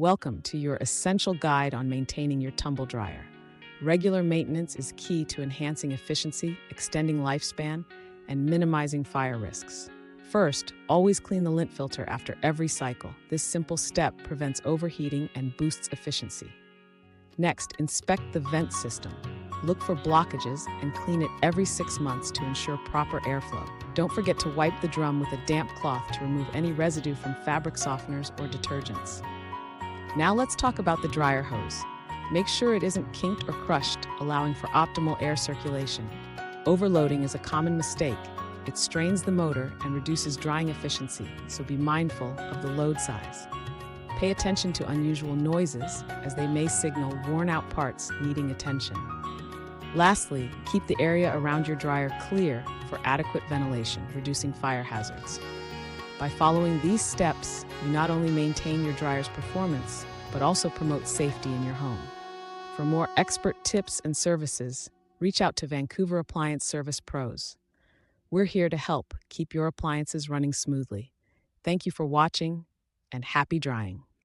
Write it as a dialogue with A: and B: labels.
A: Welcome to your essential guide on maintaining your tumble dryer. Regular maintenance is key to enhancing efficiency, extending lifespan, and minimizing fire risks. First, always clean the lint filter after every cycle. This simple step prevents overheating and boosts efficiency. Next, inspect the vent system. Look for blockages and clean it every 6 months to ensure proper airflow. Don't forget to wipe the drum with a damp cloth to remove any residue from fabric softeners or detergents. Now let's talk about the dryer hose. Make sure it isn't kinked or crushed, allowing for optimal air circulation. Overloading is a common mistake. It strains the motor and reduces drying efficiency, so be mindful of the load size. Pay attention to unusual noises, as they may signal worn-out parts needing attention. Lastly, keep the area around your dryer clear for adequate ventilation, reducing fire hazards. By following these steps, you not only maintain your dryer's performance, but also promote safety in your home. For more expert tips and services, reach out to Vancouver Appliance Service Pros. We're here to help keep your appliances running smoothly. Thank you for watching, and happy drying.